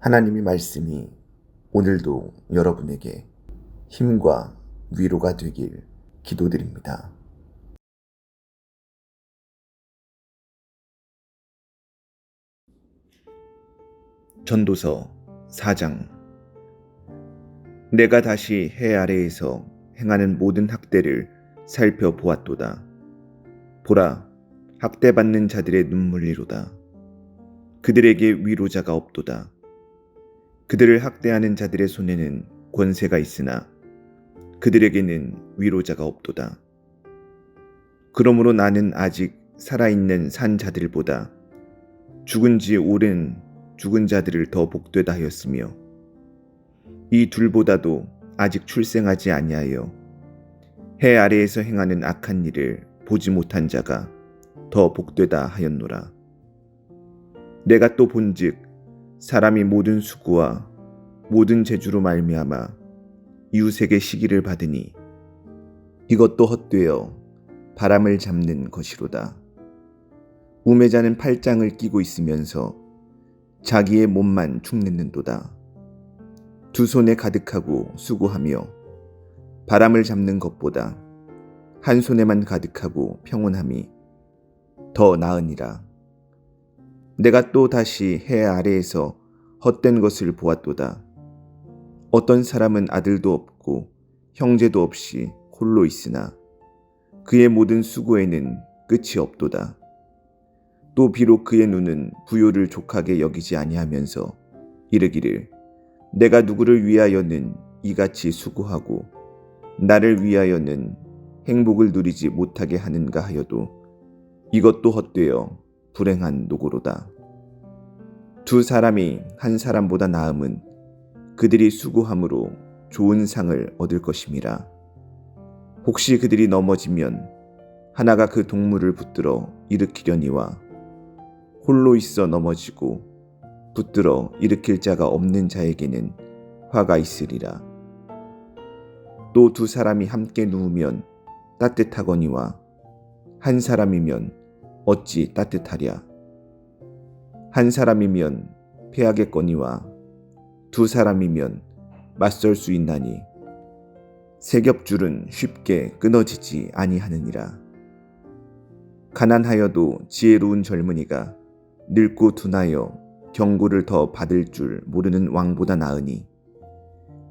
하나님의 말씀이 오늘도 여러분에게 힘과 위로가 되길 기도드립니다. 전도서 4장. 내가 다시 해 아래에서 행하는 모든 학대를 살펴보았도다. 보라, 학대받는 자들의 눈물이로다. 그들에게 위로자가 없도다. 그들을 학대하는 자들의 손에는 권세가 있으나 그들에게는 위로자가 없도다. 그러므로 나는 아직 살아있는 산 자들보다 죽은 지 오랜 죽은 자들을 더 복되다 하였으며 이 둘보다도 아직 출생하지 아니하여 해 아래에서 행하는 악한 일을 보지 못한 자가 더 복되다 하였노라. 내가 또 본즉 사람이 모든 수고와 모든 재주로 말미암아 이웃에게 시기를 받으니 이것도 헛되어 바람을 잡는 것이로다. 우매자는 팔짱을 끼고 있으면서 자기의 몸만 축내는도다. 두 손에 가득하고 수고하며 바람을 잡는 것보다 한 손에만 가득하고 평온함이 더 나으니라. 내가 또 다시 해 아래에서 헛된 것을 보았도다. 어떤 사람은 아들도 없고 형제도 없이 홀로 있으나 그의 모든 수고에는 끝이 없도다. 또 비록 그의 눈은 부요를 족하게 여기지 아니하면서 이르기를 내가 누구를 위하여는 이같이 수고하고 나를 위하여는 행복을 누리지 못하게 하는가 하여도 이것도 헛되어 불행한 노고로다. 두 사람이 한 사람보다 나음은 그들이 수고함으로 좋은 상을 얻을 것임이라. 혹시 그들이 넘어지면 하나가 그 동물을 붙들어 일으키려니와 홀로 있어 넘어지고 붙들어 일으킬 자가 없는 자에게는 화가 있으리라. 또 두 사람이 함께 누우면 따뜻하거니와 한 사람이면 어찌 따뜻하랴. 한 사람이면 패하겠거니와 두 사람이면 맞설 수 있나니 세겹줄은 쉽게 끊어지지 아니하느니라. 가난하여도 지혜로운 젊은이가 늙고 둔하여 경고를 더 받을 줄 모르는 왕보다 나으니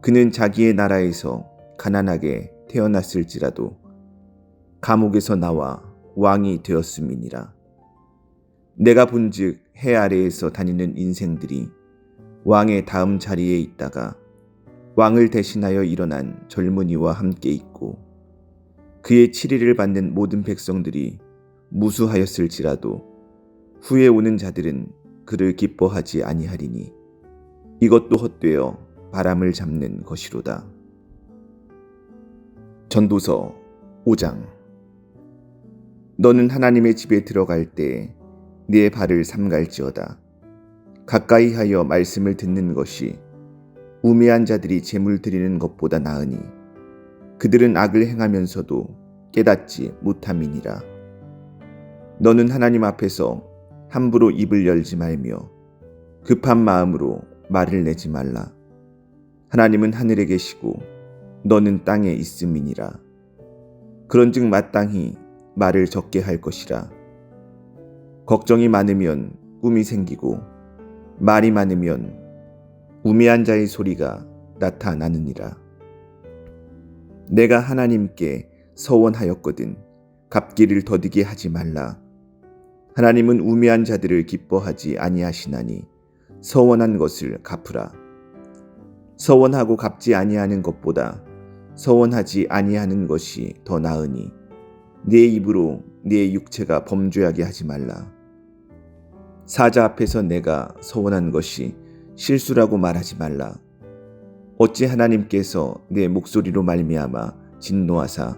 그는 자기의 나라에서 가난하게 태어났을지라도 감옥에서 나와 왕이 되었음이니라. 내가 본즉 해 아래에서 다니는 인생들이 왕의 다음 자리에 있다가 왕을 대신하여 일어난 젊은이와 함께 있고 그의 치리를 받는 모든 백성들이 무수하였을지라도 후에 오는 자들은 그를 기뻐하지 아니하리니 이것도 헛되어 바람을 잡는 것이로다. 전도서 5장. 너는 하나님의 집에 들어갈 때 네 발을 삼갈지어다. 가까이 하여 말씀을 듣는 것이 우매한 자들이 제물 드리는 것보다 나으니 그들은 악을 행하면서도 깨닫지 못함이니라. 너는 하나님 앞에서 함부로 입을 열지 말며 급한 마음으로 말을 내지 말라. 하나님은 하늘에 계시고 너는 땅에 있음이니라. 그런즉 마땅히 말을 적게 할 것이라. 걱정이 많으면 꿈이 생기고 말이 많으면 우매한 자의 소리가 나타나느니라. 내가 하나님께 서원하였거든 갚기를 더디게 하지 말라. 하나님은 우매한 자들을 기뻐하지 아니하시나니 서원한 것을 갚으라. 서원하고 갚지 아니하는 것보다 서원하지 아니하는 것이 더 나으니 네 입으로 네 육체가 범죄하게 하지 말라. 사자 앞에서 내가 서원한 것이 실수라고 말하지 말라. 어찌 하나님께서 내 목소리로 말미암아 진노하사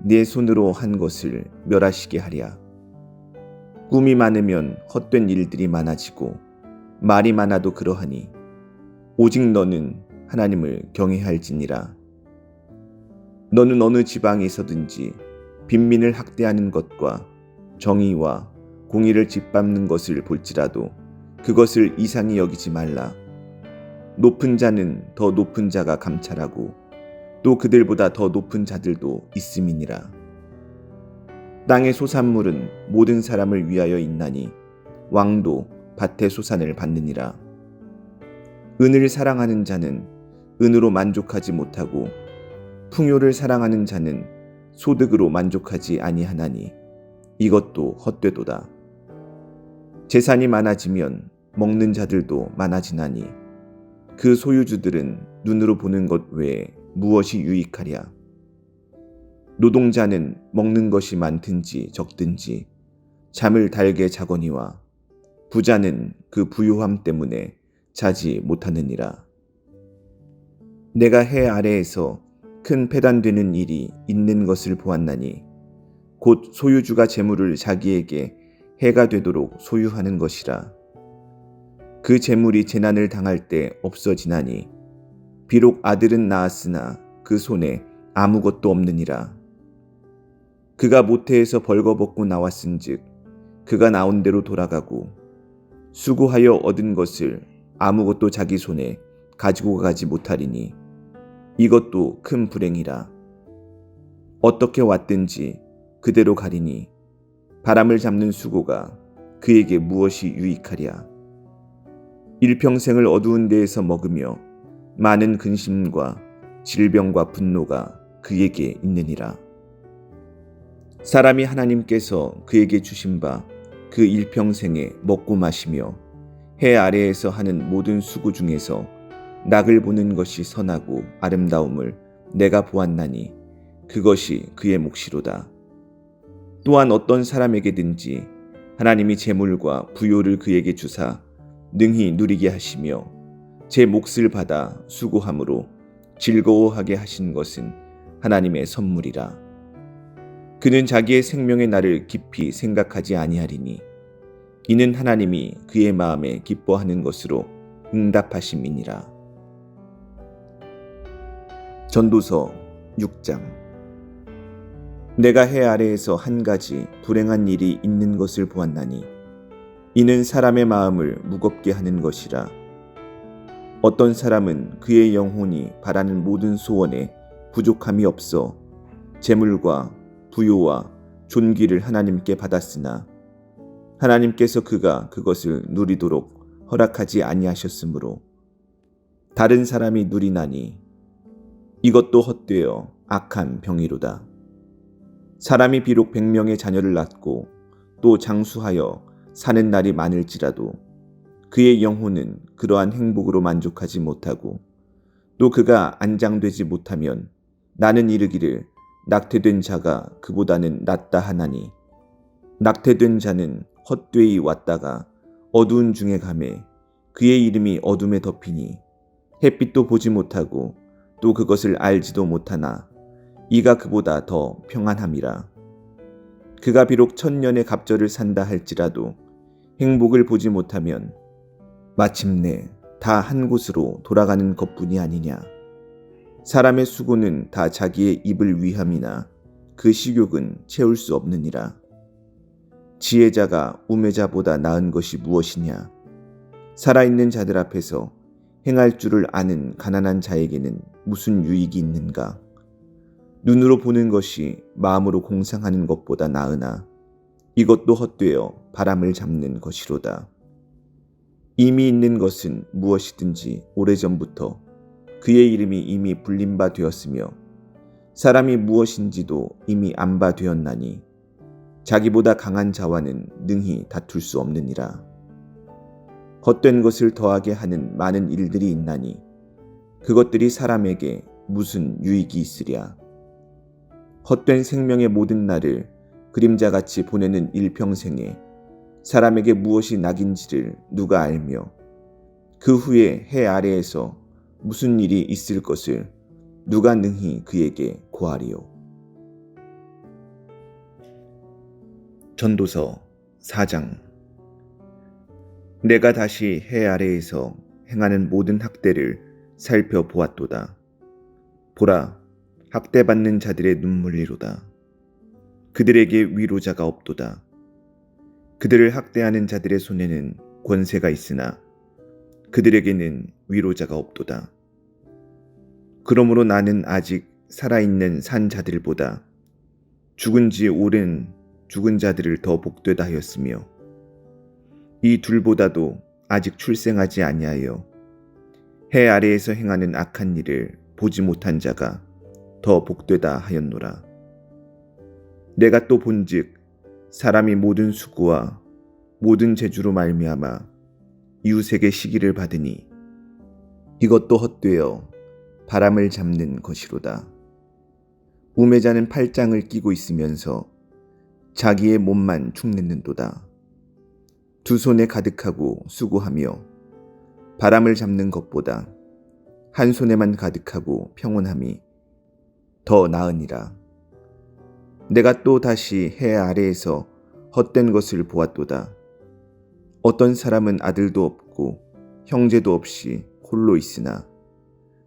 네 손으로 한 것을 멸하시게 하랴. 꿈이 많으면 헛된 일들이 많아지고 말이 많아도 그러하니 오직 너는 하나님을 경외할지니라. 너는 어느 지방에 있어든지 빈민을 학대하는 것과 정의와 공의를 짓밟는 것을 볼지라도 그것을 이상히 여기지 말라. 높은 자는 더 높은 자가 감찰하고 또 그들보다 더 높은 자들도 있음이니라. 땅의 소산물은 모든 사람을 위하여 있나니 왕도 밭의 소산을 받느니라. 은을 사랑하는 자는 은으로 만족하지 못하고 풍요를 사랑하는 자는 소득으로 만족하지 아니하나니 이것도 헛되도다. 재산이 많아지면 먹는 자들도 많아지나니 그 소유주들은 눈으로 보는 것 외에 무엇이 유익하랴. 노동자는 먹는 것이 많든지 적든지 잠을 달게 자거니와 부자는 그 부요함 때문에 자지 못하느니라. 내가 해 아래에서 큰 패단되는 일이 있는 것을 보았나니 곧 소유주가 재물을 자기에게 해가 되도록 소유하는 것이라. 그 재물이 재난을 당할 때 없어지나니 비록 아들은 낳았으나 그 손에 아무것도 없느니라. 그가 모태에서 벌거벗고 나왔은즉 그가 나온 대로 돌아가고 수고하여 얻은 것을 아무것도 자기 손에 가지고 가지 못하리니 이것도 큰 불행이라. 어떻게 왔든지 그대로 가리니 바람을 잡는 수고가 그에게 무엇이 유익하랴. 일평생을 어두운 데에서 먹으며 많은 근심과 질병과 분노가 그에게 있느니라. 사람이 하나님께서 그에게 주신 바 그 일평생에 먹고 마시며 해 아래에서 하는 모든 수고 중에서 낙을 보는 것이 선하고 아름다움을 내가 보았나니 그것이 그의 몫이로다. 또한 어떤 사람에게든지 하나님이 재물과 부요를 그에게 주사 능히 누리게 하시며 제 몫을 받아 수고함으로 즐거워하게 하신 것은 하나님의 선물이라. 그는 자기의 생명의 날을 깊이 생각하지 아니하리니 이는 하나님이 그의 마음에 기뻐하는 것으로 응답하심이니라. 전도서 6장. 내가 해 아래에서 한 가지 불행한 일이 있는 것을 보았나니 이는 사람의 마음을 무겁게 하는 것이라. 어떤 사람은 그의 영혼이 바라는 모든 소원에 부족함이 없어 재물과 부요와 존귀를 하나님께 받았으나 하나님께서 그가 그것을 누리도록 허락하지 아니하셨으므로 다른 사람이 누리나니 이것도 헛되어 악한 병이로다. 사람이 비록 100명의 자녀를 낳고 또 장수하여 사는 날이 많을지라도 그의 영혼은 그러한 행복으로 만족하지 못하고 또 그가 안장되지 못하면 나는 이르기를 낙태된 자가 그보다는 낫다 하나니 낙태된 자는 헛되이 왔다가 어두운 중에 가매 그의 이름이 어둠에 덮이니 햇빛도 보지 못하고 또 그것을 알지도 못하나 이가 그보다 더 평안함이라. 그가 비록 1000년의 갑절을 산다 할지라도 행복을 보지 못하면 마침내 다 한 곳으로 돌아가는 것뿐이 아니냐. 사람의 수고는 다 자기의 입을 위함이나 그 식욕은 채울 수 없느니라. 지혜자가 우매자보다 나은 것이 무엇이냐. 살아있는 자들 앞에서 행할 줄을 아는 가난한 자에게는 무슨 유익이 있는가. 눈으로 보는 것이 마음으로 공상하는 것보다 나으나 이것도 헛되어 바람을 잡는 것이로다. 이미 있는 것은 무엇이든지 오래전부터 그의 이름이 이미 불린 바 되었으며 사람이 무엇인지도 이미 안 바 되었나니 자기보다 강한 자와는 능히 다툴 수 없느니라. 헛된 것을 더하게 하는 많은 일들이 있나니 그것들이 사람에게 무슨 유익이 있으랴. 헛된 생명의 모든 날을 그림자같이 보내는 일평생에 사람에게 무엇이 낙인지를 누가 알며 그 후에 해 아래에서 무슨 일이 있을 것을 누가 능히 그에게 고하리요. 전도서 4장. 내가 다시 해 아래에서 행하는 모든 학대를 살펴보았도다. 보라, 학대받는 자들의 눈물이로다. 그들에게 위로자가 없도다. 그들을 학대하는 자들의 손에는 권세가 있으나 그들에게는 위로자가 없도다. 그러므로 나는 아직 살아있는 산 자들보다 죽은 지 오랜 죽은 자들을 더 복되다 하였으며 이 둘보다도 아직 출생하지 아니하여 해 아래에서 행하는 악한 일을 보지 못한 자가 더 복되다 하였노라. 내가 또 본즉 사람이 모든 수고와 모든 재주로 말미암아 이웃에게 시기를 받으니 이것도 헛되어 바람을 잡는 것이로다. 우매자는 팔짱을 끼고 있으면서 자기의 몸만 축냈는도다. 두 손에 가득하고 수고하며 바람을 잡는 것보다 한 손에만 가득하고 평온함이 더 나으니라. 내가 또 다시 해 아래에서 헛된 것을 보았도다. 어떤 사람은 아들도 없고 형제도 없이 홀로 있으나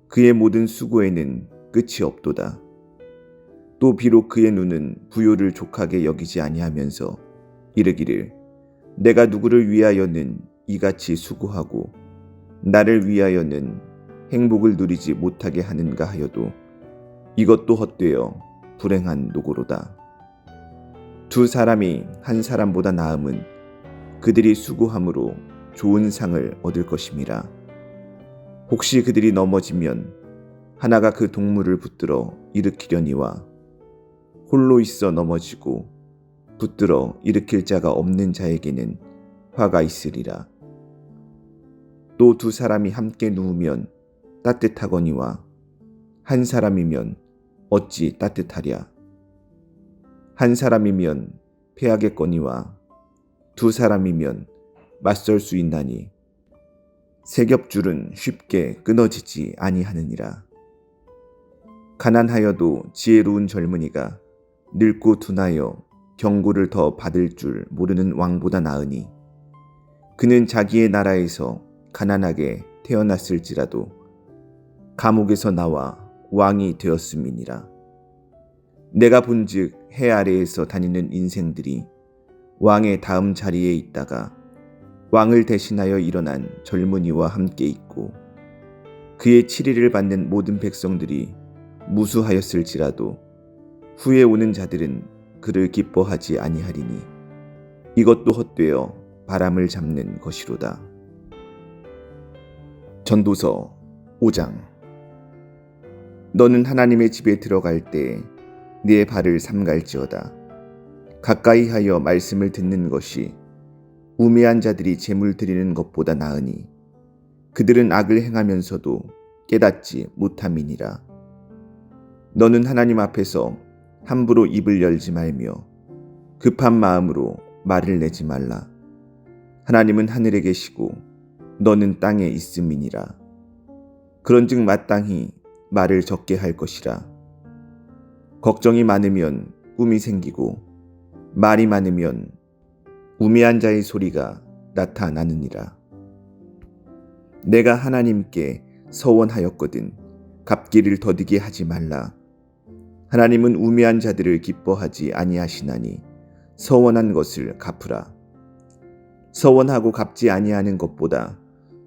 그의 모든 수고에는 끝이 없도다. 또 비록 그의 눈은 부요를 족하게 여기지 아니하면서 이르기를 내가 누구를 위하여는 이같이 수고하고 나를 위하여는 행복을 누리지 못하게 하는가 하여도 이것도 헛되어 불행한 노고로다. 두 사람이 한 사람보다 나음은 그들이 수고함으로 좋은 상을 얻을 것임이라. 혹시 그들이 넘어지면 하나가 그 동물을 붙들어 일으키려니와 홀로 있어 넘어지고 붙들어 일으킬 자가 없는 자에게는 화가 있으리라. 또 두 사람이 함께 누우면 따뜻하거니와 한 사람이면 어찌 따뜻하랴. 한 사람이면 패하겠거니와 두 사람이면 맞설 수 있나니 세 겹줄은 쉽게 끊어지지 아니하느니라. 가난하여도 지혜로운 젊은이가 늙고 둔하여 경고를 더 받을 줄 모르는 왕보다 나으니 그는 자기의 나라에서 가난하게 태어났을지라도 감옥에서 나와 왕이 되었음이니라. 내가 본즉 해 아래에서 다니는 인생들이 왕의 다음 자리에 있다가 왕을 대신하여 일어난 젊은이와 함께 있고 그의 치리를 받는 모든 백성들이 무수하였을지라도 후에 오는 자들은 그를 기뻐하지 아니하리니 이것도 헛되어 바람을 잡는 것이로다. 전도서 5장. 너는 하나님의 집에 들어갈 때 네 발을 삼갈지어다. 가까이 하여 말씀을 듣는 것이 우매한 자들이 제물 드리는 것보다 나으니 그들은 악을 행하면서도 깨닫지 못함이니라. 너는 하나님 앞에서 함부로 입을 열지 말며 급한 마음으로 말을 내지 말라. 하나님은 하늘에 계시고 너는 땅에 있음이니라. 그런즉 마땅히 말을 적게 할 것이라. 걱정이 많으면 꿈이 생기고 말이 많으면 우매한 자의 소리가 나타나느니라. 내가 하나님께 서원하였거든 갚기를 더디게 하지 말라. 하나님은 우매한 자들을 기뻐하지 아니하시나니 서원한 것을 갚으라. 서원하고 갚지 아니하는 것보다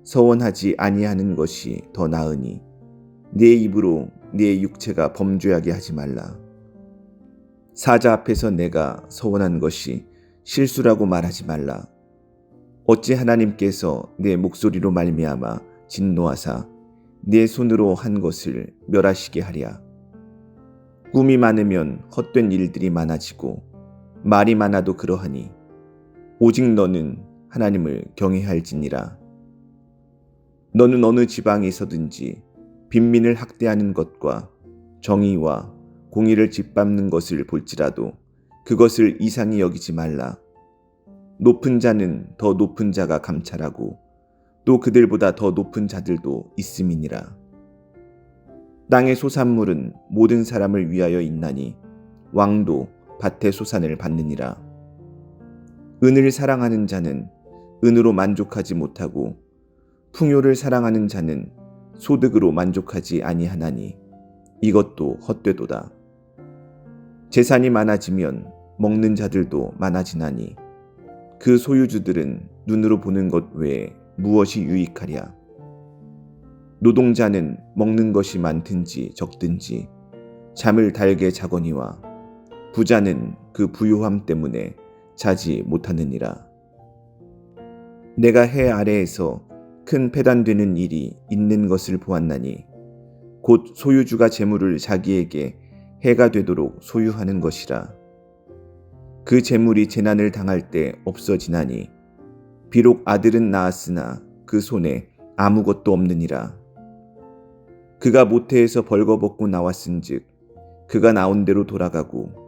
서원하지 아니하는 것이 더 나으니 네 입으로 네 육체가 범죄하게 하지 말라. 사자 앞에서 내가 서원한 것이 실수라고 말하지 말라. 어찌 하나님께서 내 목소리로 말미암아 진노하사 내 손으로 한 것을 멸하시게 하랴. 꿈이 많으면 헛된 일들이 많아지고 말이 많아도 그러하니 오직 너는 하나님을 경외할지니라. 너는 어느 지방에서든지 빈민을 학대하는 것과 정의와 공의를 짓밟는 것을 볼지라도 그것을 이상히 여기지 말라. 높은 자는 더 높은 자가 감찰하고 또 그들보다 더 높은 자들도 있음이니라. 땅의 소산물은 모든 사람을 위하여 있나니 왕도 밭의 소산을 받느니라. 은을 사랑하는 자는 은으로 만족하지 못하고 풍요를 사랑하는 자는 소득으로 만족하지 아니하나니 이것도 헛되도다. 재산이 많아지면 먹는 자들도 많아지나니 그 소유주들은 눈으로 보는 것 외에 무엇이 유익하랴. 노동자는 먹는 것이 많든지 적든지 잠을 달게 자거니와 부자는 그 부유함 때문에 자지 못하느니라. 내가 해 아래에서 큰 패단되는 일이 있는 것을 보았나니 곧 소유주가 재물을 자기에게 해가 되도록 소유하는 것이라. 그 재물이 재난을 당할 때 없어지나니 비록 아들은 낳았으나 그 손에 아무것도 없느니라. 그가 모태에서 벌거벗고 나왔은즉 그가 나온 대로 돌아가고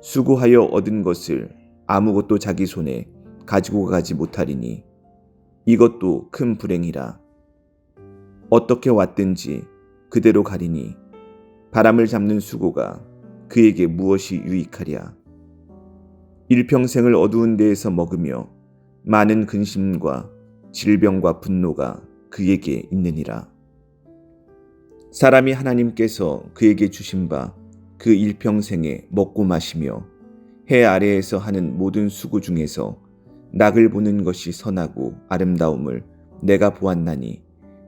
수고하여 얻은 것을 아무것도 자기 손에 가지고 가지 못하리니 이것도 큰 불행이라. 어떻게 왔든지 그대로 가리니 바람을 잡는 수고가 그에게 무엇이 유익하랴. 일평생을 어두운 데에서 먹으며 많은 근심과 질병과 분노가 그에게 있느니라. 사람이 하나님께서 그에게 주신 바 그 일평생에 먹고 마시며 해 아래에서 하는 모든 수고 중에서 낙을 보는 것이 선하고 아름다움을 내가 보았나니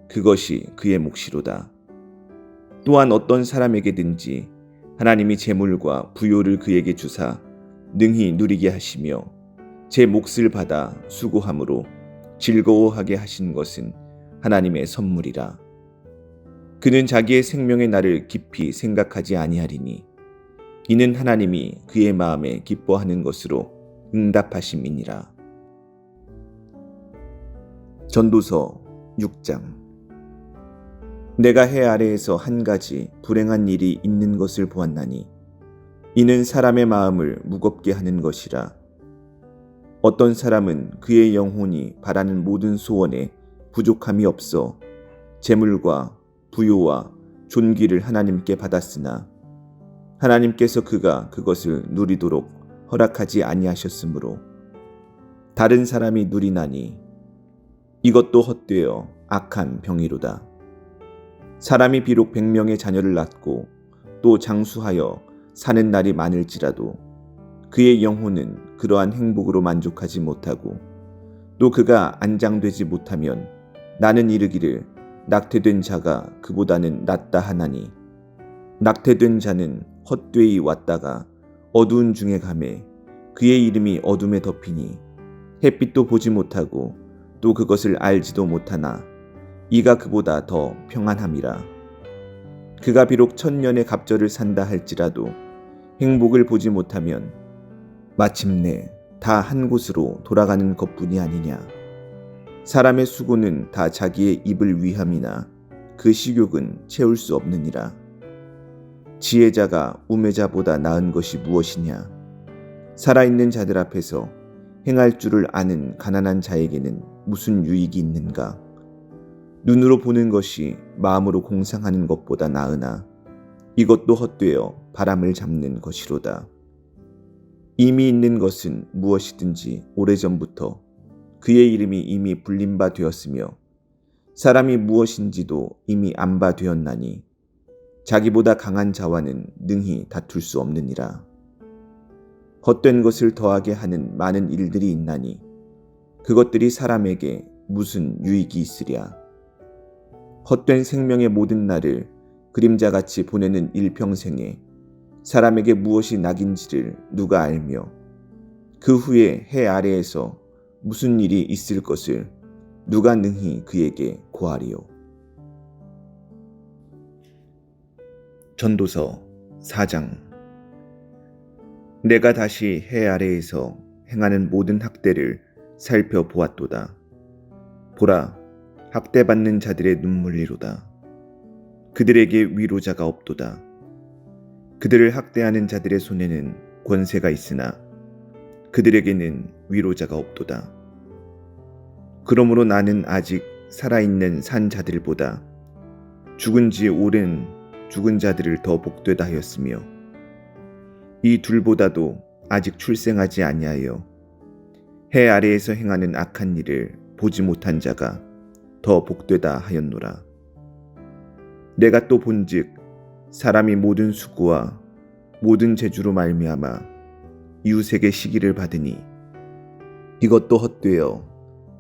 그것이 그의 몫이로다. 또한 어떤 사람에게든지 하나님이 재물과 부요를 그에게 주사 능히 누리게 하시며 제 몫을 받아 수고함으로 즐거워하게 하신 것은 하나님의 선물이라. 그는 자기의 생명의 날을 깊이 생각하지 아니하리니 이는 하나님이 그의 마음에 기뻐하는 것으로 응답하심이니라. 전도서 6장. 내가 해 아래에서 한 가지 불행한 일이 있는 것을 보았나니 이는 사람의 마음을 무겁게 하는 것이라. 어떤 사람은 그의 영혼이 바라는 모든 소원에 부족함이 없어 재물과 부요와 존귀를 하나님께 받았으나 하나님께서 그가 그것을 누리도록 허락하지 아니하셨으므로 다른 사람이 누리나니 이것도 헛되어 악한 병이로다. 사람이 비록 100명의 자녀를 낳고 또 장수하여 사는 날이 많을지라도 그의 영혼은 그러한 행복으로 만족하지 못하고 또 그가 안장되지 못하면 나는 이르기를 낙태된 자가 그보다는 낫다 하나니 낙태된 자는 헛되이 왔다가 어두운 중에 가매 그의 이름이 어둠에 덮이니 햇빛도 보지 못하고 또 그것을 알지도 못하나 이가 그보다 더 평안함이라. 그가 비록 1000년의 갑절을 산다 할지라도 행복을 보지 못하면 마침내 다 한 곳으로 돌아가는 것뿐이 아니냐. 사람의 수고는 다 자기의 입을 위함이나 그 식욕은 채울 수 없느니라. 지혜자가 우매자보다 나은 것이 무엇이냐. 살아있는 자들 앞에서 행할 줄을 아는 가난한 자에게는 무슨 유익이 있는가. 눈으로 보는 것이 마음으로 공상하는 것보다 나으나 이것도 헛되어 바람을 잡는 것이로다. 이미 있는 것은 무엇이든지 오래전부터 그의 이름이 이미 불린 바 되었으며 사람이 무엇인지도 이미 안 바 되었나니 자기보다 강한 자와는 능히 다툴 수 없느니라. 헛된 것을 더하게 하는 많은 일들이 있나니 그것들이 사람에게 무슨 유익이 있으랴. 헛된 생명의 모든 날을 그림자같이 보내는 일평생에 사람에게 무엇이 낙인지를 누가 알며 그 후에 해 아래에서 무슨 일이 있을 것을 누가 능히 그에게 고하리요. 전도서 4장. 내가 다시 해 아래에서 행하는 모든 학대를 살펴보았도다. 보라, 학대받는 자들의 눈물이로다. 그들에게 위로자가 없도다. 그들을 학대하는 자들의 손에는 권세가 있으나 그들에게는 위로자가 없도다. 그러므로 나는 아직 살아있는 산 자들보다 죽은 지 오랜 죽은 자들을 더 복되다 하였으며 이 둘보다도 아직 출생하지 아니하여 해 아래에서 행하는 악한 일을 보지 못한 자가 더 복되다 하였노라. 내가 또 본즉 사람이 모든 수고와 모든 재주로 말미암아 이웃에게 시기를 받으니 이것도 헛되어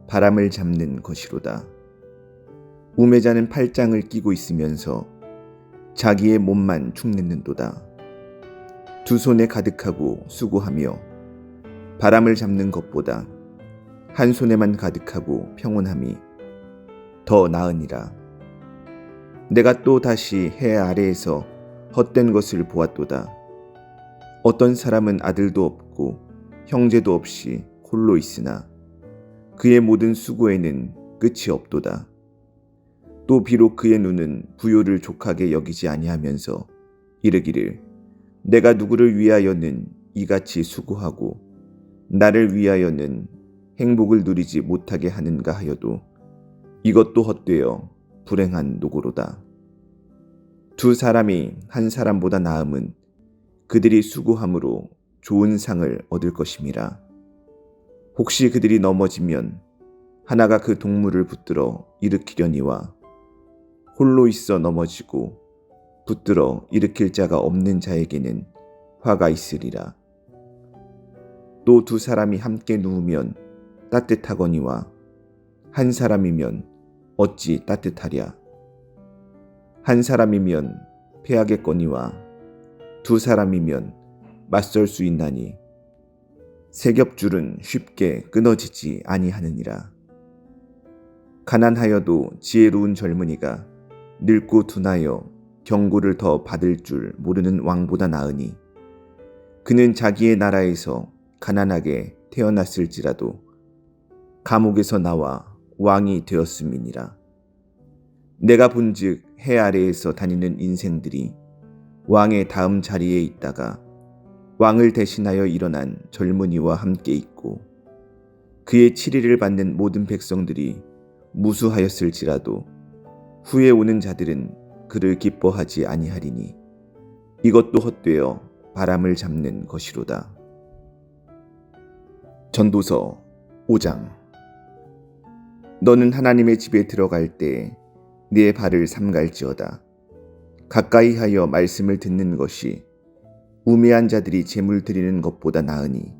바람을 잡는 것이로다. 우매자는 팔짱을 끼고 있으면서 자기의 몸만 축냈는도다. 두 손에 가득하고 수고하며 바람을 잡는 것보다 한 손에만 가득하고 평온함이 더 나으니라. 내가 또 다시 해 아래에서 헛된 것을 보았도다. 어떤 사람은 아들도 없고 형제도 없이 홀로 있으나 그의 모든 수고에는 끝이 없도다. 또 비록 그의 눈은 부요를 족하게 여기지 아니하면서 이르기를 내가 누구를 위하여는 이같이 수고하고 나를 위하여는 행복을 누리지 못하게 하는가 하여도 이것도 헛되어 불행한 노고로다. 두 사람이 한 사람보다 나음은 그들이 수고함으로 좋은 상을 얻을 것임이라. 혹시 그들이 넘어지면 하나가 그 동물을 붙들어 일으키려니와 홀로 있어 넘어지고 붙들어 일으킬 자가 없는 자에게는 화가 있으리라. 또 두 사람이 함께 누우면 따뜻하거니와 한 사람이면 어찌 따뜻하랴. 한 사람이면 패하겠거니와 두 사람이면 맞설 수 있나니 세 겹줄은 쉽게 끊어지지 아니하느니라. 가난하여도 지혜로운 젊은이가 늙고 둔하여 경고를 더 받을 줄 모르는 왕보다 나으니 그는 자기의 나라에서 가난하게 태어났을지라도 감옥에서 나와 왕이 되었음이니라. 내가 본즉 해 아래에서 다니는 인생들이 왕의 다음 자리에 있다가 왕을 대신하여 일어난 젊은이와 함께 있고 그의 치리를 받는 모든 백성들이 무수하였을지라도 후에 오는 자들은 그를 기뻐하지 아니하리니 이것도 헛되어 바람을 잡는 것이로다. 전도서 5장. 너는 하나님의 집에 들어갈 때 네 발을 삼갈지어다. 가까이 하여 말씀을 듣는 것이 우매한 자들이 제물 드리는 것보다 나으니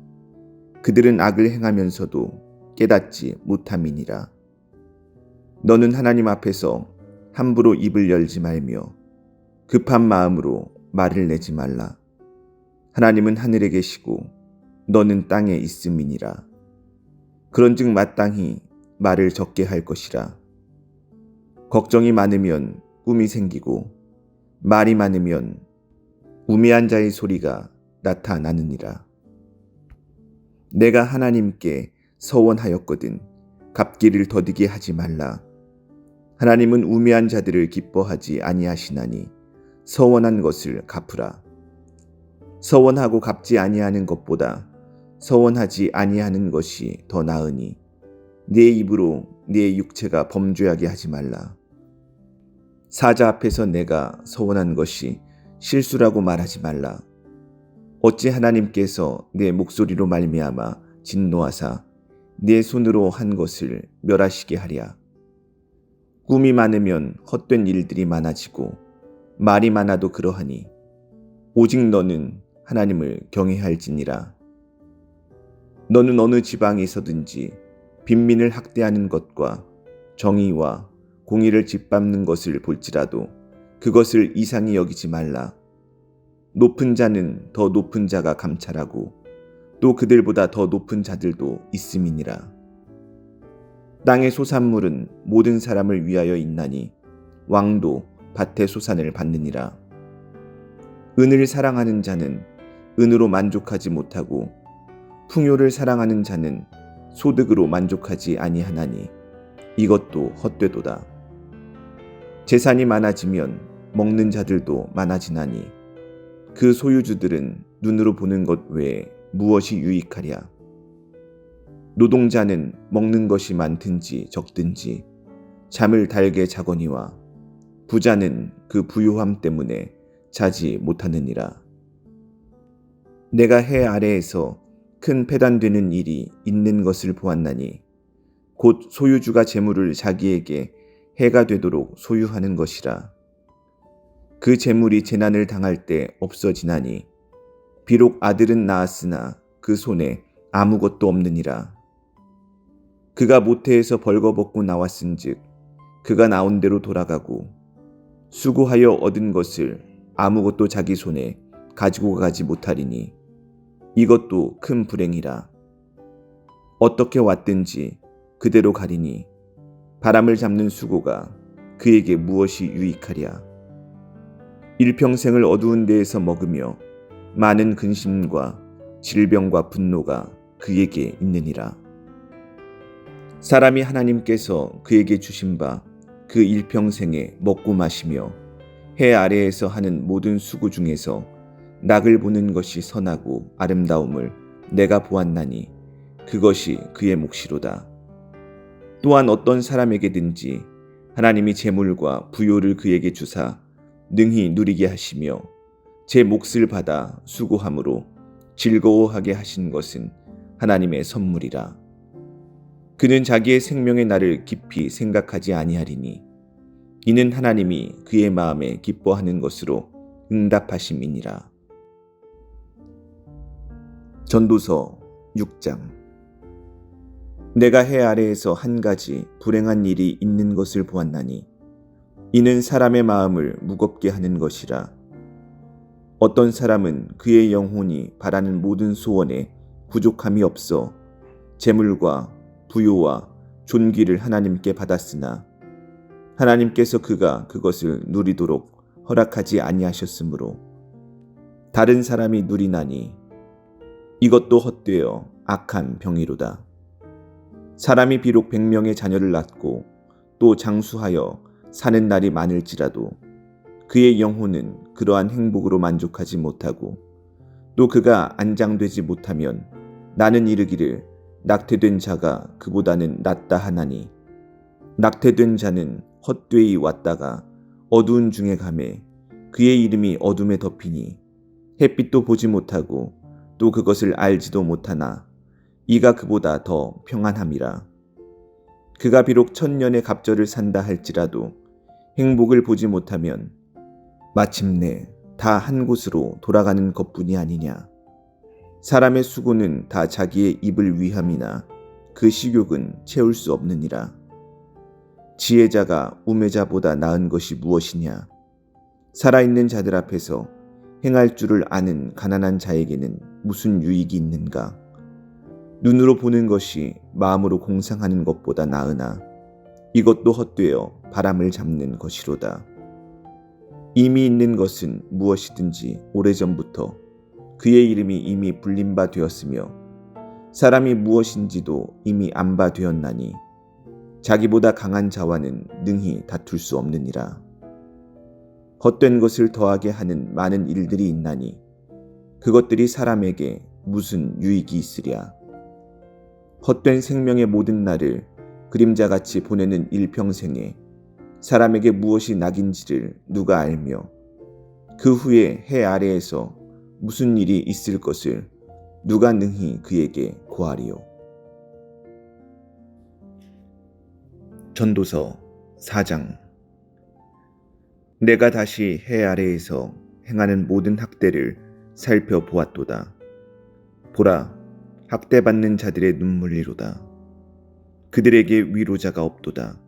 그들은 악을 행하면서도 깨닫지 못함이니라. 너는 하나님 앞에서 함부로 입을 열지 말며 급한 마음으로 말을 내지 말라. 하나님은 하늘에 계시고 너는 땅에 있음이니라. 그런즉 마땅히 말을 적게 할 것이라. 걱정이 많으면 꿈이 생기고 말이 많으면 우매한 자의 소리가 나타나느니라. 내가 하나님께 서원하였거든 갚기를 더디게 하지 말라. 하나님은 우매한 자들을 기뻐하지 아니하시나니 서원한 것을 갚으라. 서원하고 갚지 아니하는 것보다 서원하지 아니하는 것이 더 나으니 네 입으로 네 육체가 범죄하게 하지 말라. 사자 앞에서 내가 서원한 것이 실수라고 말하지 말라. 어찌 하나님께서 내 목소리로 말미암아 진노하사 내 손으로 한 것을 멸하시게 하랴. 꿈이 많으면 헛된 일들이 많아지고 말이 많아도 그러하니 오직 너는 하나님을 경외할지니라. 너는 어느 지방에 있어든지 빈민을 학대하는 것과 정의와 공의를 짓밟는 것을 볼지라도 그것을 이상히 여기지 말라. 높은 자는 더 높은 자가 감찰하고 또 그들보다 더 높은 자들도 있음이니라. 땅의 소산물은 모든 사람을 위하여 있나니 왕도 밭의 소산을 받느니라. 은을 사랑하는 자는 은으로 만족하지 못하고 풍요를 사랑하는 자는 소득으로 만족하지 아니하나니 이것도 헛되도다. 재산이 많아지면 먹는 자들도 많아지나니 그 소유주들은 눈으로 보는 것 외에 무엇이 유익하랴. 노동자는 먹는 것이 많든지 적든지 잠을 달게 자거니와 부자는 그 부유함 때문에 자지 못하느니라. 내가 해 아래에서 큰 패단되는 일이 있는 것을 보았나니 곧 소유주가 재물을 자기에게 해가 되도록 소유하는 것이라. 그 재물이 재난을 당할 때 없어지나니 비록 아들은 낳았으나 그 손에 아무것도 없느니라. 그가 모태에서 벌거벗고 나왔은즉 그가 나온 대로 돌아가고 수고하여 얻은 것을 아무것도 자기 손에 가지고 가지 못하리니 이것도 큰 불행이라. 어떻게 왔든지 그대로 가리니 바람을 잡는 수고가 그에게 무엇이 유익하랴. 일평생을 어두운 데에서 먹으며 많은 근심과 질병과 분노가 그에게 있느니라. 사람이 하나님께서 그에게 주신 바 그 일평생에 먹고 마시며 해 아래에서 하는 모든 수고 중에서 낙을 보는 것이 선하고 아름다움을 내가 보았나니 그것이 그의 몫이로다. 또한 어떤 사람에게든지 하나님이 재물과 부요를 그에게 주사 능히 누리게 하시며 제 몫을 받아 수고함으로 즐거워하게 하신 것은 하나님의 선물이라. 그는 자기의 생명의 날을 깊이 생각하지 아니하리니 이는 하나님이 그의 마음에 기뻐하는 것으로 응답하심이니라. 전도서 6장. 내가 해 아래에서 한 가지 불행한 일이 있는 것을 보았나니 이는 사람의 마음을 무겁게 하는 것이라. 어떤 사람은 그의 영혼이 바라는 모든 소원에 부족함이 없어 재물과 부요와 존귀를 하나님께 받았으나 하나님께서 그가 그것을 누리도록 허락하지 아니하셨으므로 다른 사람이 누리나니 이것도 헛되어 악한 병이로다. 사람이 비록 100명의 자녀를 낳고 또 장수하여 사는 날이 많을지라도 그의 영혼은 그러한 행복으로 만족하지 못하고 또 그가 안장되지 못하면 나는 이르기를 낙태된 자가 그보다는 낫다 하나니 낙태된 자는 헛되이 왔다가 어두운 중에 가매 그의 이름이 어둠에 덮이니 햇빛도 보지 못하고 또 그것을 알지도 못하나 이가 그보다 더 평안함이라. 그가 비록 1000년의 갑절을 산다 할지라도 행복을 보지 못하면 마침내 다 한 곳으로 돌아가는 것뿐이 아니냐. 사람의 수고는 다 자기의 입을 위함이나 그 식욕은 채울 수 없느니라. 지혜자가 우매자보다 나은 것이 무엇이냐. 살아있는 자들 앞에서 행할 줄을 아는 가난한 자에게는 무슨 유익이 있는가. 눈으로 보는 것이 마음으로 공상하는 것보다 나으나 이것도 헛되어 바람을 잡는 것이로다. 이미 있는 것은 무엇이든지 오래전부터 그의 이름이 이미 불린 바 되었으며 사람이 무엇인지도 이미 안 바 되었나니 자기보다 강한 자와는 능히 다툴 수 없느니라. 헛된 것을 더하게 하는 많은 일들이 있나니 그것들이 사람에게 무슨 유익이 있으랴. 헛된 생명의 모든 날을 그림자같이 보내는 일평생에 사람에게 무엇이 낙인지를 누가 알며 그 후에 해 아래에서 무슨 일이 있을 것을 누가 능히 그에게 고하리요. 전도서 4장. 내가 다시 해 아래에서 행하는 모든 학대를 살펴보았도다. 보라, 학대받는 자들의 눈물이로다. 그들에게 위로자가 없도다.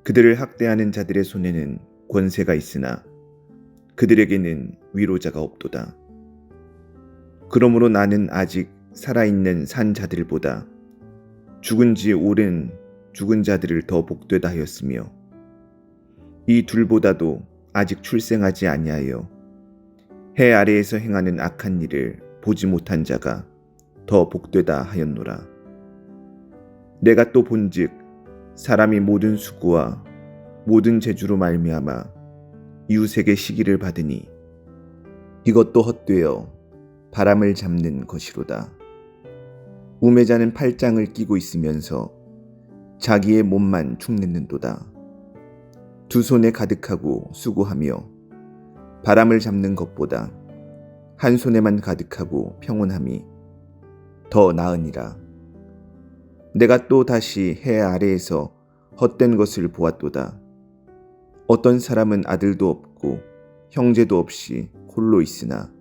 그들을 학대하는 자들의 손에는 권세가 있으나 그들에게는 위로자가 없도다. 그러므로 나는 아직 살아있는 산 자들보다 죽은 지 오랜 죽은 자들을 더 복되다 하였으며 이 둘보다도 아직 출생하지 아니하여 해 아래에서 행하는 악한 일을 보지 못한 자가 더 복되다 하였노라. 내가 또 본즉 사람이 모든 수고와 모든 재주로 말미암아 이웃에게 시기를 받으니 이것도 헛되어 바람을 잡는 것이로다. 우매자는 팔짱을 끼고 있으면서 자기의 몸만 축내는도다. 두 손에 가득하고 수고하며 바람을 잡는 것보다 한 손에만 가득하고 평온함이 더 나으니라. 내가 또 다시 해 아래에서 헛된 것을 보았도다. 어떤 사람은 아들도 없고 형제도 없이 홀로 있으나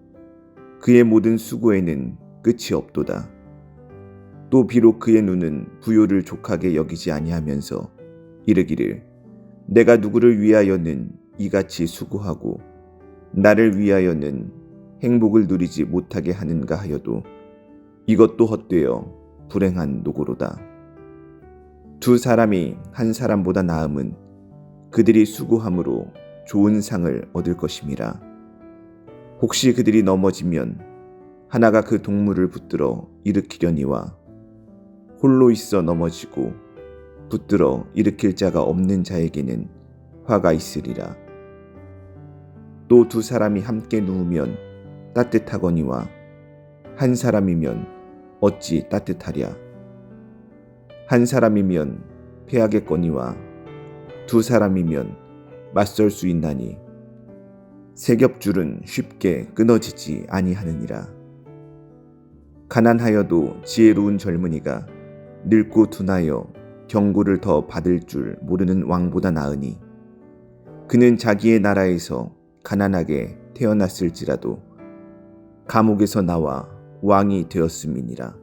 그의 모든 수고에는 끝이 없도다. 또 비록 그의 눈은 부요를 족하게 여기지 아니하면서 이르기를 내가 누구를 위하여는 이같이 수고하고 나를 위하여는 행복을 누리지 못하게 하는가 하여도 이것도 헛되어 불행한 노고로다. 두 사람이 한 사람보다 나음은 그들이 수고함으로 좋은 상을 얻을 것임이라. 혹시 그들이 넘어지면 하나가 그 동물을 붙들어 일으키려니와 홀로 있어 넘어지고 붙들어 일으킬 자가 없는 자에게는 화가 있으리라. 또 두 사람이 함께 누우면 따뜻하거니와 한 사람이면 어찌 따뜻하랴. 한 사람이면 패하겠거니와 두 사람이면 맞설 수 있나니 세 겹줄은 쉽게 끊어지지 아니하느니라. 가난하여도 지혜로운 젊은이가 늙고 둔하여 경고를 더 받을 줄 모르는 왕보다 나으니 그는 자기의 나라에서 가난하게 태어났을지라도 감옥에서 나와 왕이 되었음이니라.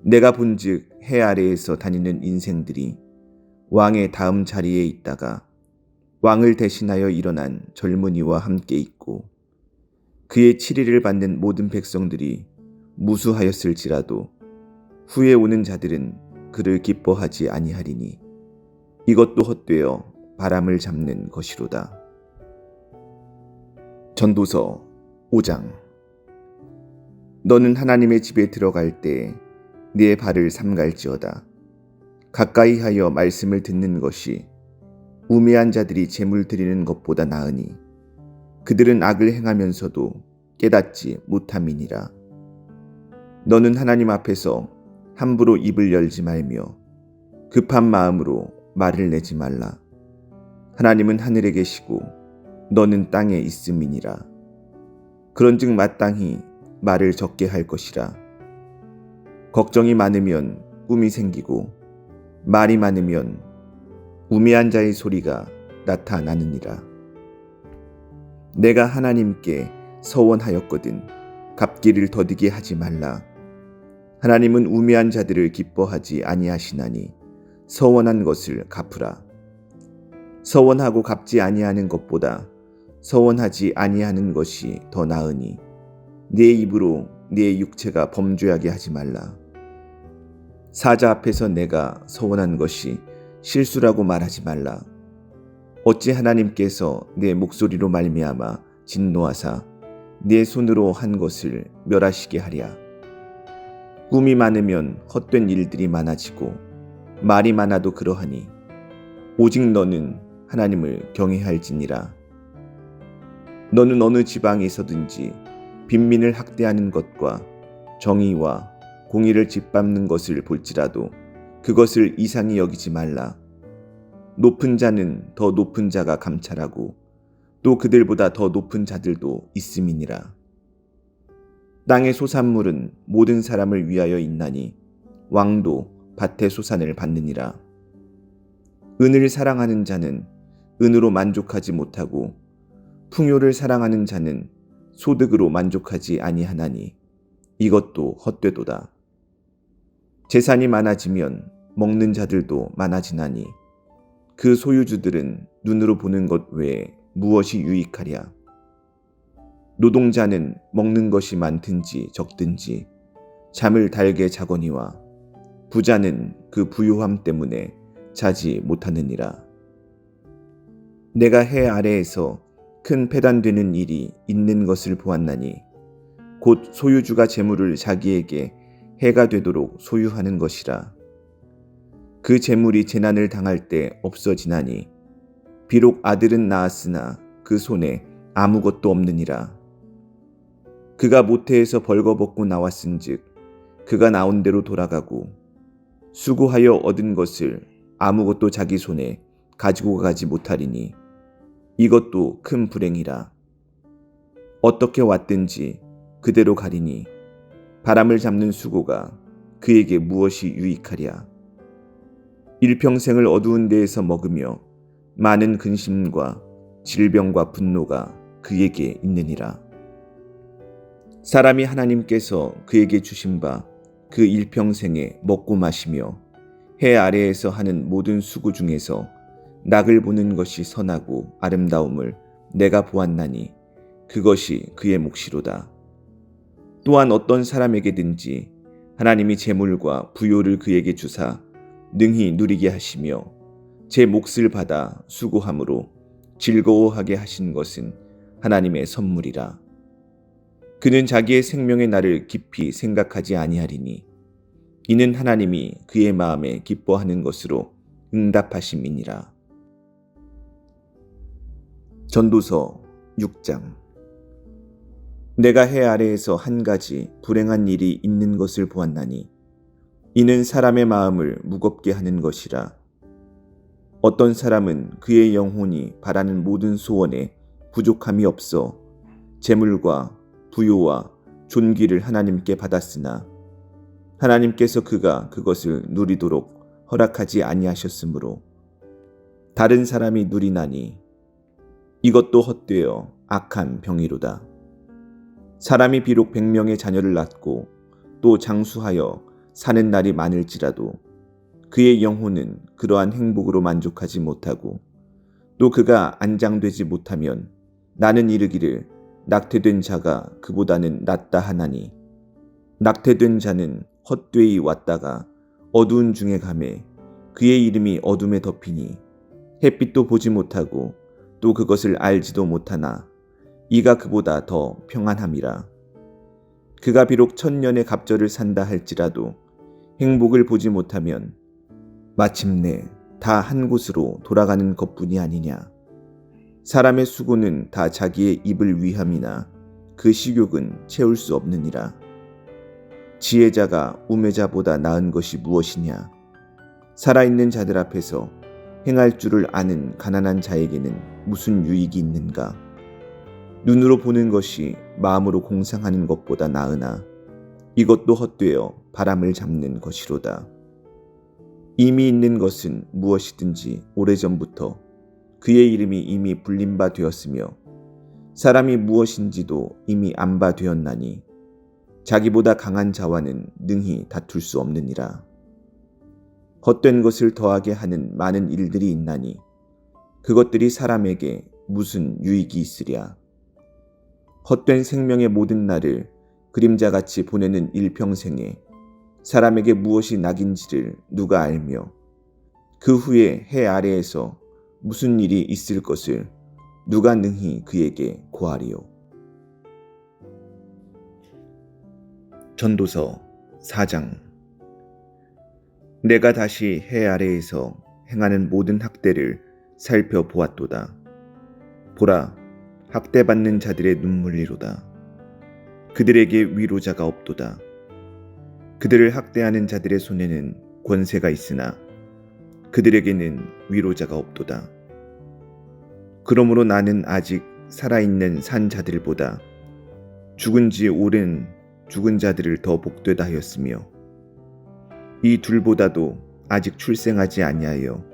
내가 본즉 해 아래에서 다니는 인생들이 왕의 다음 자리에 있다가 왕을 대신하여 일어난 젊은이와 함께 있고 그의 치리를 받는 모든 백성들이 무수하였을지라도 후에 오는 자들은 그를 기뻐하지 아니하리니 이것도 헛되어 바람을 잡는 것이로다. 전도서 5장. 너는 하나님의 집에 들어갈 때 네 발을 삼갈지어다. 가까이 하여 말씀을 듣는 것이 우매한 자들이 제물 드리는 것보다 나으니 그들은 악을 행하면서도 깨닫지 못함이니라. 너는 하나님 앞에서 함부로 입을 열지 말며 급한 마음으로 말을 내지 말라. 하나님은 하늘에 계시고 너는 땅에 있음이니라. 그런즉 마땅히 말을 적게 할 것이라. 걱정이 많으면 꿈이 생기고 말이 많으면 우매한 자의 소리가 나타나느니라. 내가 하나님께 서원하였거든 갚기를 더디게 하지 말라. 하나님은 우매한 자들을 기뻐하지 아니하시나니 서원한 것을 갚으라. 서원하고 갚지 아니하는 것보다 서원하지 아니하는 것이 더 나으니 네 입으로 네 육체가 범죄하게 하지 말라. 사자 앞에서 내가 서원한 것이 실수라고 말하지 말라. 어찌 하나님께서 내 목소리로 말미암아 진노하사 내 손으로 한 것을 멸하시게 하랴. 꿈이 많으면 헛된 일들이 많아지고 말이 많아도 그러하니 오직 너는 하나님을 경외할지니라. 너는 어느 지방에 있어든지 빈민을 학대하는 것과 정의와 공의를 짓밟는 것을 볼지라도 그것을 이상히 여기지 말라. 높은 자는 더 높은 자가 감찰하고 또 그들보다 더 높은 자들도 있음이니라. 땅의 소산물은 모든 사람을 위하여 있나니 왕도 밭의 소산을 받느니라. 은을 사랑하는 자는 은으로 만족하지 못하고 풍요를 사랑하는 자는 소득으로 만족하지 아니하나니 이것도 헛되도다. 재산이 많아지면 먹는 자들도 많아지나니 그 소유주들은 눈으로 보는 것 외에 무엇이 유익하랴. 노동자는 먹는 것이 많든지 적든지 잠을 달게 자거니와 부자는 그 부유함 때문에 자지 못하느니라. 내가 해 아래에서 큰 패단되는 일이 있는 것을 보았나니 곧 소유주가 재물을 자기에게 해가 되도록 소유하는 것이라. 그 재물이 재난을 당할 때 없어지나니 비록 아들은 낳았으나 그 손에 아무것도 없느니라. 그가 모태에서 벌거벗고 나왔은즉 그가 나온 대로 돌아가고 수고하여 얻은 것을 아무것도 자기 손에 가지고 가지 못하리니 이것도 큰 불행이라. 어떻게 왔든지 그대로 가리니 바람을 잡는 수고가 그에게 무엇이 유익하랴. 일평생을 어두운 데에서 먹으며 많은 근심과 질병과 분노가 그에게 있느니라. 사람이 하나님께서 그에게 주신 바 그 일평생에 먹고 마시며 해 아래에서 하는 모든 수고 중에서 낙을 보는 것이 선하고 아름다움을 내가 보았나니 그것이 그의 몫이로다. 또한 어떤 사람에게든지 하나님이 재물과 부요를 그에게 주사 능히 누리게 하시며 제 몫을 받아 수고함으로 즐거워하게 하신 것은 하나님의 선물이라. 그는 자기의 생명의 날을 깊이 생각하지 아니하리니 이는 하나님이 그의 마음에 기뻐하는 것으로 응답하심이니라. 전도서 6장. 내가 해 아래에서 한 가지 불행한 일이 있는 것을 보았나니 이는 사람의 마음을 무겁게 하는 것이라. 어떤 사람은 그의 영혼이 바라는 모든 소원에 부족함이 없어 재물과 부요와 존귀를 하나님께 받았으나 하나님께서 그가 그것을 누리도록 허락하지 아니하셨으므로 다른 사람이 누리나니 이것도 헛되어 악한 병이로다. 사람이 비록 100명의 자녀를 낳고 또 장수하여 사는 날이 많을지라도 그의 영혼은 그러한 행복으로 만족하지 못하고 또 그가 안장되지 못하면 나는 이르기를 낙태된 자가 그보다는 낫다 하나니 낙태된 자는 헛되이 왔다가 어두운 중에 가매 그의 이름이 어둠에 덮이니 햇빛도 보지 못하고 또 그것을 알지도 못하나 이가 그보다 더 평안함이라. 그가 비록 1000년의 갑절을 산다 할지라도 행복을 보지 못하면 마침내 다 한 곳으로 돌아가는 것뿐이 아니냐. 사람의 수고는 다 자기의 입을 위함이나 그 식욕은 채울 수 없느니라. 지혜자가 우매자보다 나은 것이 무엇이냐. 살아있는 자들 앞에서 행할 줄을 아는 가난한 자에게는 무슨 유익이 있는가. 눈으로 보는 것이 마음으로 공상하는 것보다 나으나 이것도 헛되어 바람을 잡는 것이로다. 이미 있는 것은 무엇이든지 오래전부터 그의 이름이 이미 불린 바 되었으며 사람이 무엇인지도 이미 안 바 되었나니 자기보다 강한 자와는 능히 다툴 수 없느니라. 헛된 것을 더하게 하는 많은 일들이 있나니 그것들이 사람에게 무슨 유익이 있으랴. 헛된 생명의 모든 날을 그림자같이 보내는 일평생에 사람에게 무엇이 낙인지를 누가 알며 그 후에 해 아래에서 무슨 일이 있을 것을 누가 능히 그에게 고하리요. 전도서 4장. 내가 다시 해 아래에서 행하는 모든 학대를 살펴보았도다. 보라, 학대받는 자들의 눈물이로다. 그들에게 위로자가 없도다. 그들을 학대하는 자들의 손에는 권세가 있으나 그들에게는 위로자가 없도다. 그러므로 나는 아직 살아있는 산 자들보다 죽은 지 오랜 죽은 자들을 더 복되다 하였으며 이 둘보다도 아직 출생하지 아니하여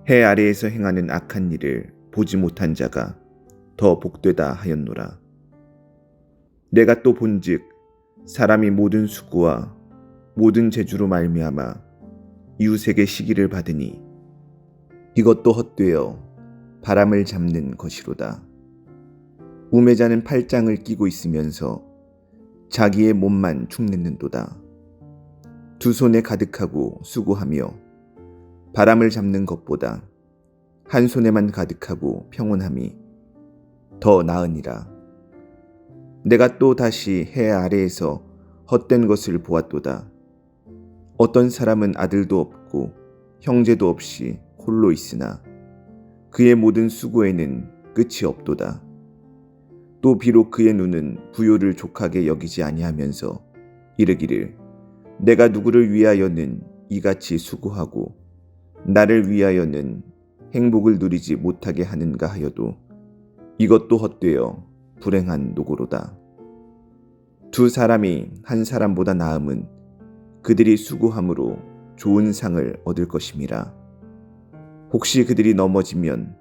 해 아래에서 행하는 악한 일을 보지 못한 자가 더 복되다 하였노라. 내가 또 본즉 사람이 모든 수고와 모든 재주로 말미암아 이웃에게 시기를 받으니 이것도 헛되어 바람을 잡는 것이로다. 우매자는 팔짱을 끼고 있으면서 자기의 몸만 축내는도다. 두 손에 가득하고 수고하며 바람을 잡는 것보다 한 손에만 가득하고 평온함이 더 나으니라. 내가 또 다시 해 아래에서 헛된 것을 보았도다. 어떤 사람은 아들도 없고 형제도 없이 홀로 있으나 그의 모든 수고에는 끝이 없도다. 또 비록 그의 눈은 부요를 족하게 여기지 아니하면서 이르기를 내가 누구를 위하여는 이같이 수고하고 나를 위하여는 행복을 누리지 못하게 하는가 하여도 이것도 헛되어 불행한 노고로다. 두 사람이 한 사람보다 나음은 그들이 수고함으로 좋은 상을 얻을 것임이라. 혹시 그들이 넘어지면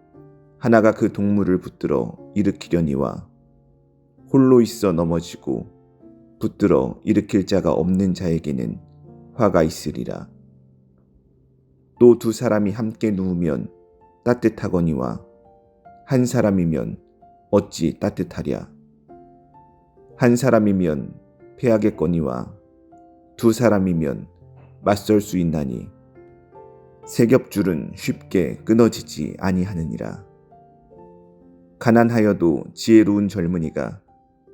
하나가 그 동물을 붙들어 일으키려니와 홀로 있어 넘어지고 붙들어 일으킬 자가 없는 자에게는 화가 있으리라. 또 두 사람이 함께 누우면 따뜻하거니와 한 사람이면 어찌 따뜻하랴. 한 사람이면 패하겠거니와 두 사람이면 맞설 수 있나니 세 겹줄은 쉽게 끊어지지 아니하느니라. 가난하여도 지혜로운 젊은이가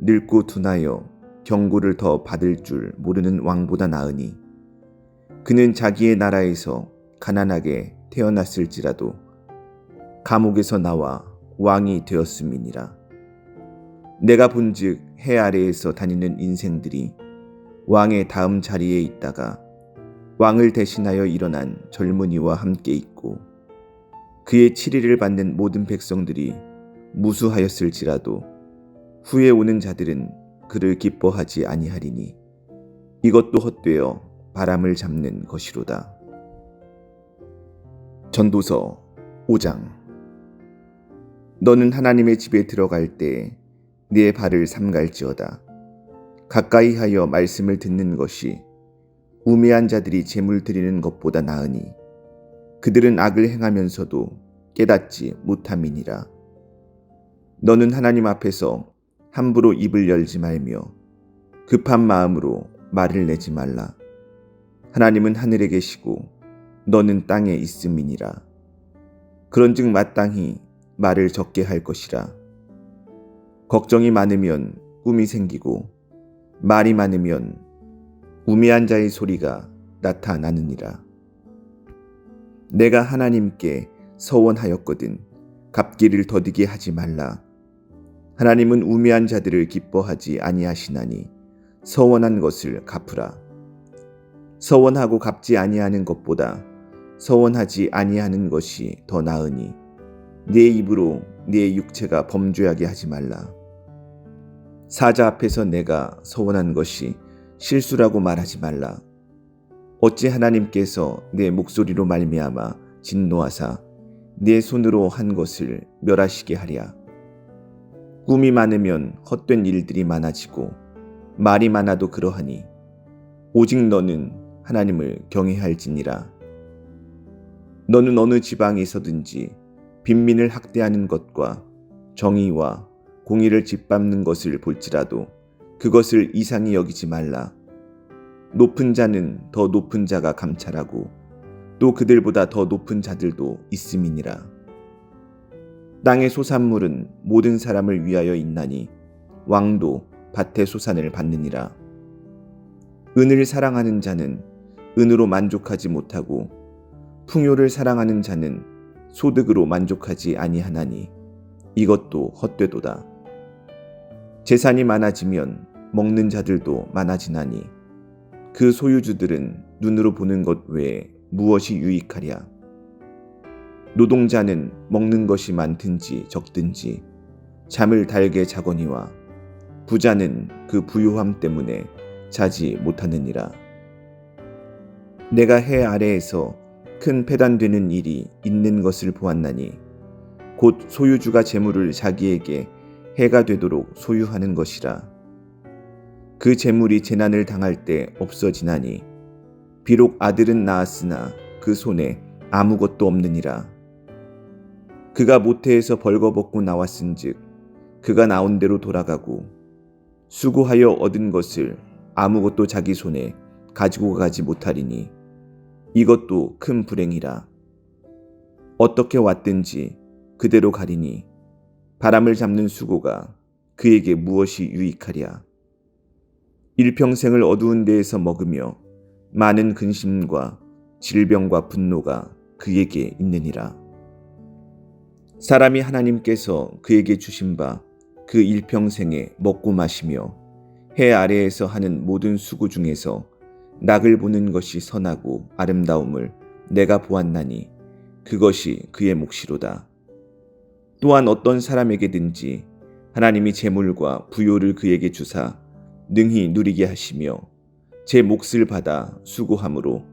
늙고 둔하여 경고를 더 받을 줄 모르는 왕보다 나으니 그는 자기의 나라에서 가난하게 태어났을지라도 감옥에서 나와 왕이 되었음이니라. 내가 본즉 해 아래에서 다니는 인생들이 왕의 다음 자리에 있다가 왕을 대신하여 일어난 젊은이와 함께 있고 그의 치리를 받는 모든 백성들이 무수하였을지라도 후에 오는 자들은 그를 기뻐하지 아니하리니 이것도 헛되어 바람을 잡는 것이로다. 전도서 5장. 너는 하나님의 집에 들어갈 때 네 발을 삼갈지어다. 가까이 하여 말씀을 듣는 것이 우매한 자들이 제물 드리는 것보다 나으니 그들은 악을 행하면서도 깨닫지 못함이니라. 너는 하나님 앞에서 함부로 입을 열지 말며 급한 마음으로 말을 내지 말라. 하나님은 하늘에 계시고 너는 땅에 있음이니라. 그런즉 마땅히 말을 적게 할 것이라. 걱정이 많으면 꿈이 생기고 말이 많으면 우매한 자의 소리가 나타나느니라. 내가 하나님께 서원하였거든 갚기를 더디게 하지 말라. 하나님은 우매한 자들을 기뻐하지 아니하시나니 서원한 것을 갚으라. 서원하고 갚지 아니하는 것보다 서원하지 아니하는 것이 더 나으니 네 입으로 네 육체가 범죄하게 하지 말라. 사자 앞에서 내가 서원한 것이 실수라고 말하지 말라. 어찌 하나님께서 내 목소리로 말미암아 진노하사 내 손으로 한 것을 멸하시게 하랴. 꿈이 많으면 헛된 일들이 많아지고 말이 많아도 그러하니 오직 너는 하나님을 경외할지니라. 너는 어느 지방에서든지 빈민을 학대하는 것과 정의와 공의를 짓밟는 것을 볼지라도 그것을 이상히 여기지 말라. 높은 자는 더 높은 자가 감찰하고 또 그들보다 더 높은 자들도 있음이니라. 땅의 소산물은 모든 사람을 위하여 있나니 왕도 밭의 소산을 받느니라. 은을 사랑하는 자는 은으로 만족하지 못하고 풍요를 사랑하는 자는 소득으로 만족하지 아니하나니 이것도 헛되도다. 재산이 많아지면 먹는 자들도 많아지나니 그 소유주들은 눈으로 보는 것 외에 무엇이 유익하랴. 노동자는 먹는 것이 많든지 적든지 잠을 달게 자거니와 부자는 그 부유함 때문에 자지 못하느니라. 내가 해 아래에서 큰 패단되는 일이 있는 것을 보았나니 곧 소유주가 재물을 자기에게 해가 되도록 소유하는 것이라. 그 재물이 재난을 당할 때 없어지나니 비록 아들은 낳았으나 그 손에 아무것도 없느니라. 그가 모태에서 벌거벗고 나왔은즉 그가 나온 대로 돌아가고 수고하여 얻은 것을 아무것도 자기 손에 가지고 가지 못하리니 이것도 큰 불행이라. 어떻게 왔든지 그대로 가리니 바람을 잡는 수고가 그에게 무엇이 유익하랴. 일평생을 어두운 데에서 먹으며 많은 근심과 질병과 분노가 그에게 있느니라. 사람이 하나님께서 그에게 주신 바 그 일평생에 먹고 마시며 해 아래에서 하는 모든 수고 중에서 낙을 보는 것이 선하고 아름다움을 내가 보았나니 그것이 그의 몫이로다. 또한 어떤 사람에게든지 하나님이 재물과 부요를 그에게 주사 능히 누리게 하시며 제 몫을 받아 수고함으로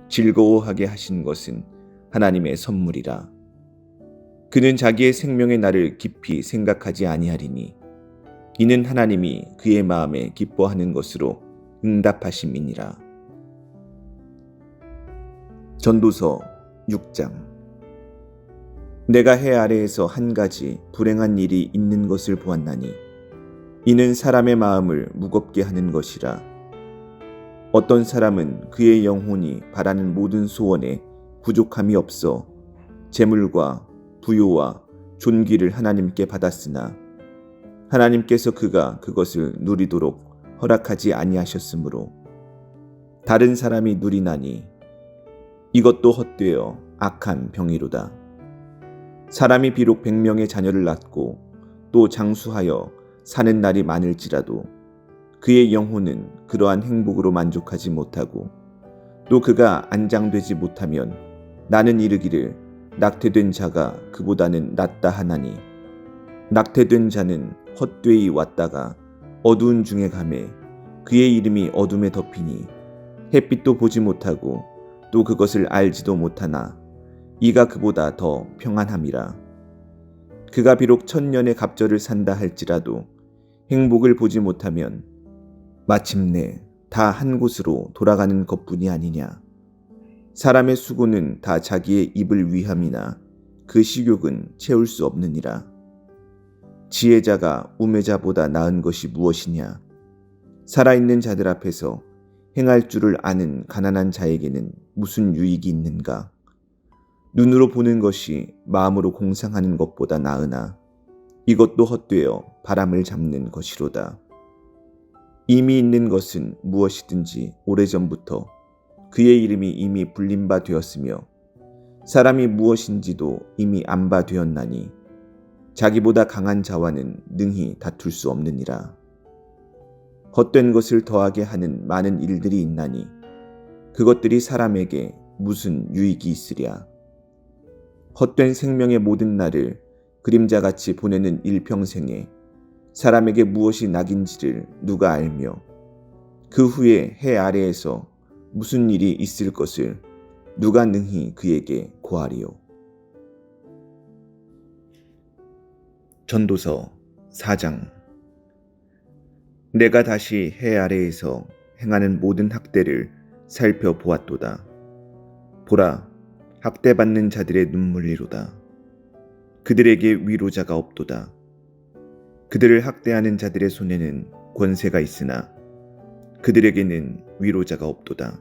즐거워하게 하신 것은 하나님의 선물이라. 그는 자기의 생명의 날을 깊이 생각하지 아니하리니 이는 하나님이 그의 마음에 기뻐하는 것으로 응답하심이니라. 전도서 6장. 내가 해 아래에서 한 가지 불행한 일이 있는 것을 보았나니 이는 사람의 마음을 무겁게 하는 것이라. 어떤 사람은 그의 영혼이 바라는 모든 소원에 부족함이 없어 재물과 부요와 존귀를 하나님께 받았으나 하나님께서 그가 그것을 누리도록 허락하지 아니하셨으므로 다른 사람이 누리나니 이것도 헛되어 악한 병이로다. 사람이 비록 100명의 자녀를 낳고 또 장수하여 사는 날이 많을지라도 그의 영혼은 그러한 행복으로 만족하지 못하고 또 그가 안장되지 못하면 나는 이르기를 낙태된 자가 그보다는 낫다 하나니 낙태된 자는 헛되이 왔다가 어두운 중에 가매 그의 이름이 어둠에 덮이니 햇빛도 보지 못하고 또 그것을 알지도 못하나 이가 그보다 더 평안함이라. 그가 비록 1000년의 갑절을 산다 할지라도 행복을 보지 못하면 마침내 다 한 곳으로 돌아가는 것뿐이 아니냐. 사람의 수고는 다 자기의 입을 위함이나 그 식욕은 채울 수 없느니라. 지혜자가 우매자보다 나은 것이 무엇이냐. 살아있는 자들 앞에서 행할 줄을 아는 가난한 자에게는 무슨 유익이 있는가. 눈으로 보는 것이 마음으로 공상하는 것보다 나으나 이것도 헛되어 바람을 잡는 것이로다. 이미 있는 것은 무엇이든지 오래전부터 그의 이름이 이미 불린 바 되었으며 사람이 무엇인지도 이미 안 바 되었나니 자기보다 강한 자와는 능히 다툴 수 없느니라. 헛된 것을 더하게 하는 많은 일들이 있나니 그것들이 사람에게 무슨 유익이 있으랴. 헛된 생명의 모든 날을 그림자같이 보내는 일평생에 사람에게 무엇이 낙인지를 누가 알며 그 후에 해 아래에서 무슨 일이 있을 것을 누가 능히 그에게 고하리요. 전도서 4장. 내가 다시 해 아래에서 행하는 모든 학대를 살펴보았도다. 보라, 학대받는 자들의 눈물이로다. 그들에게 위로자가 없도다. 그들을 학대하는 자들의 손에는 권세가 있으나 그들에게는 위로자가 없도다.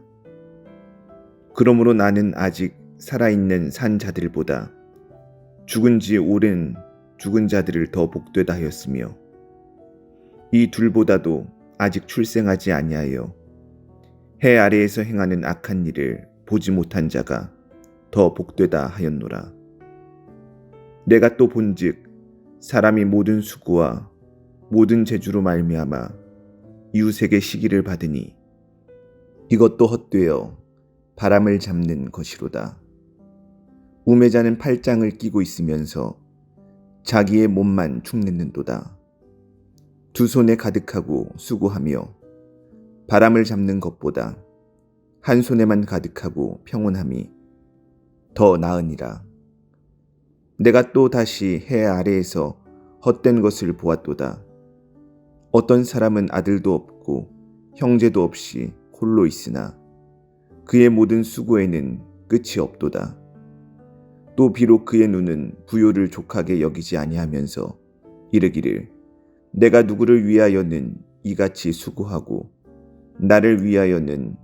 그러므로 나는 아직 살아있는 산 자들보다 죽은 지 오랜 죽은 자들을 더 복되다 하였으며 이 둘보다도 아직 출생하지 아니하여 해 아래에서 행하는 악한 일을 보지 못한 자가 더 복되다 하였노라. 내가 또 본즉 사람이 모든 수고와 모든 재주로 말미암아 이웃에게 시기를 받으니 이것도 헛되어 바람을 잡는 것이로다. 우매자는 팔짱을 끼고 있으면서 자기의 몸만 축내는도다. 두 손에 가득하고 수고하며 바람을 잡는 것보다 한 손에만 가득하고 평온함이 더 나으니라. 내가 또 다시 해 아래에서 헛된 것을 보았도다. 어떤 사람은 아들도 없고 형제도 없이 홀로 있으나 그의 모든 수고에는 끝이 없도다. 또 비록 그의 눈은 부요를 족하게 여기지 아니하면서 이르기를 내가 누구를 위하여는 이같이 수고하고 나를 위하여는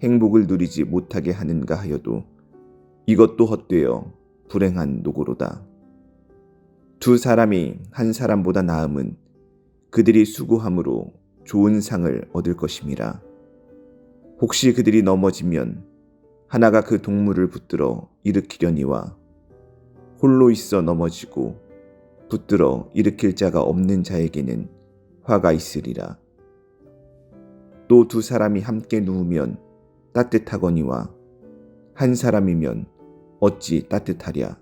행복을 누리지 못하게 하는가 하여도 이것도 헛되어 불행한 노고로다. 두 사람이 한 사람보다 나음은 그들이 수고함으로 좋은 상을 얻을 것임이라. 혹시 그들이 넘어지면 하나가 그 동물을 붙들어 일으키려니와 홀로 있어 넘어지고 붙들어 일으킬 자가 없는 자에게는 화가 있으리라. 또 두 사람이 함께 누우면 따뜻하거니와 한 사람이면 어찌 따뜻하랴.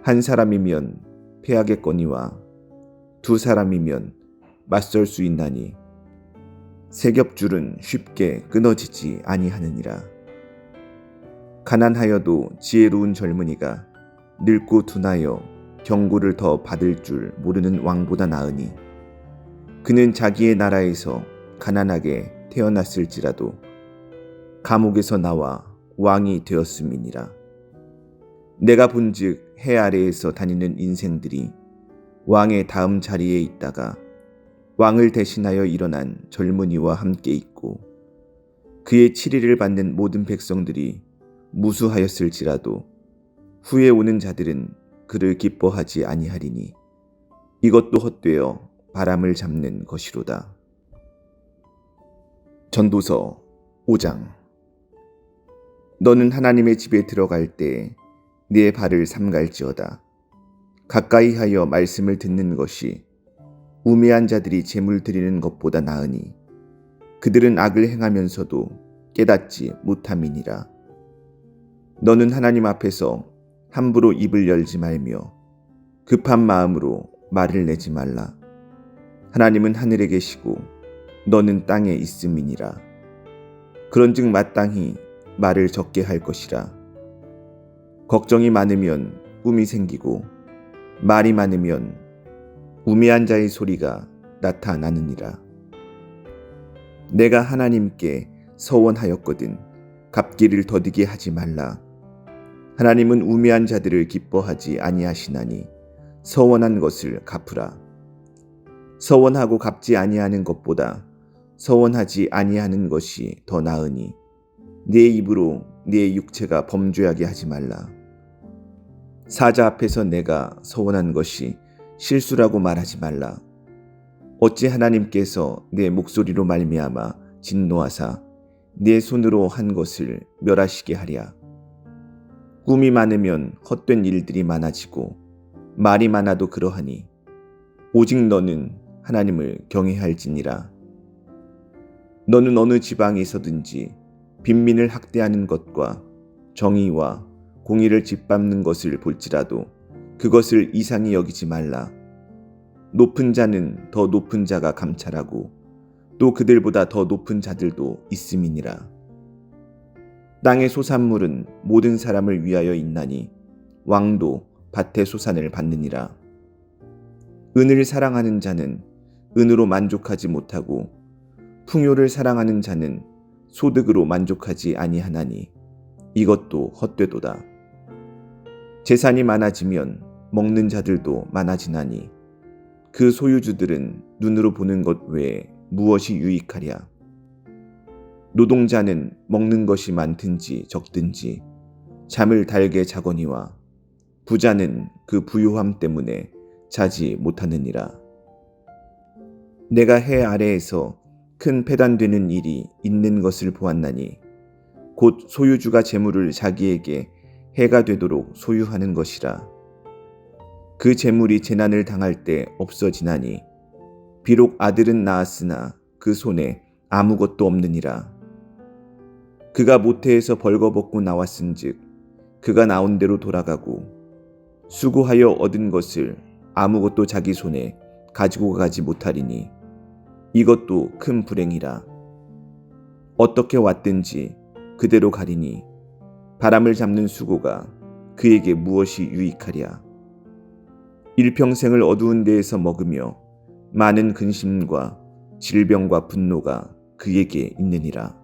한 사람이면 패하겠거니와 두 사람이면 맞설 수 있나니 세 겹줄은 쉽게 끊어지지 아니하느니라. 가난하여도 지혜로운 젊은이가 늙고 둔하여 경고를 더 받을 줄 모르는 왕보다 나으니 그는 자기의 나라에서 가난하게 태어났을지라도 감옥에서 나와 왕이 되었음이니라. 내가 본즉 해 아래에서 다니는 인생들이 왕의 다음 자리에 있다가 왕을 대신하여 일어난 젊은이와 함께 있고 그의 치리를 받는 모든 백성들이 무수하였을지라도 후에 오는 자들은 그를 기뻐하지 아니하리니 이것도 헛되어 바람을 잡는 것이로다. 전도서 5장. 너는 하나님의 집에 들어갈 때 네 발을 삼갈지어다. 가까이 하여 말씀을 듣는 것이 우매한 자들이 재물 드리는 것보다 나으니 그들은 악을 행하면서도 깨닫지 못함이니라. 너는 하나님 앞에서 함부로 입을 열지 말며 급한 마음으로 말을 내지 말라. 하나님은 하늘에 계시고 너는 땅에 있음이니라. 그런즉 마땅히 말을 적게 할 것이라. 걱정이 많으면 꿈이 생기고 말이 많으면 우매한 자의 소리가 나타나느니라. 내가 하나님께 서원하였거든 갚기를 더디게 하지 말라. 하나님은 우매한 자들을 기뻐하지 아니하시나니 서원한 것을 갚으라. 서원하고 갚지 아니하는 것보다 서원하지 아니하는 것이 더 나으니 네 입으로 네 육체가 범죄하게 하지 말라. 사자 앞에서 내가 서원한 것이 실수라고 말하지 말라. 어찌 하나님께서 내 목소리로 말미암아 진노하사 내 손으로 한 것을 멸하시게 하랴. 꿈이 많으면 헛된 일들이 많아지고 말이 많아도 그러하니 오직 너는 하나님을 경외할지니라. 너는 어느 지방에 있어든지 빈민을 학대하는 것과 정의와 공의를 짓밟는 것을 볼지라도 그것을 이상히 여기지 말라. 높은 자는 더 높은 자가 감찰하고 또 그들보다 더 높은 자들도 있음이니라. 땅의 소산물은 모든 사람을 위하여 있나니 왕도 밭의 소산을 받느니라. 은을 사랑하는 자는 은으로 만족하지 못하고 풍요를 사랑하는 자는 소득으로 만족하지 아니하나니 이것도 헛되도다. 재산이 많아지면 먹는 자들도 많아지나니 그 소유주들은 눈으로 보는 것 외에 무엇이 유익하랴. 노동자는 먹는 것이 많든지 적든지 잠을 달게 자거니와 부자는 그 부유함 때문에 자지 못하느니라. 내가 해 아래에서 큰 패단되는 일이 있는 것을 보았나니 곧 소유주가 재물을 자기에게 해가 되도록 소유하는 것이라. 그 재물이 재난을 당할 때 없어지나니 비록 아들은 낳았으나 그 손에 아무것도 없느니라. 그가 모태에서 벌거벗고 나왔은즉 그가 나온 대로 돌아가고 수고하여 얻은 것을 아무것도 자기 손에 가지고 가지 못하리니 이것도 큰 불행이라. 어떻게 왔든지 그대로 가리니 바람을 잡는 수고가 그에게 무엇이 유익하랴. 일평생을 어두운 데에서 먹으며 많은 근심과 질병과 분노가 그에게 있느니라.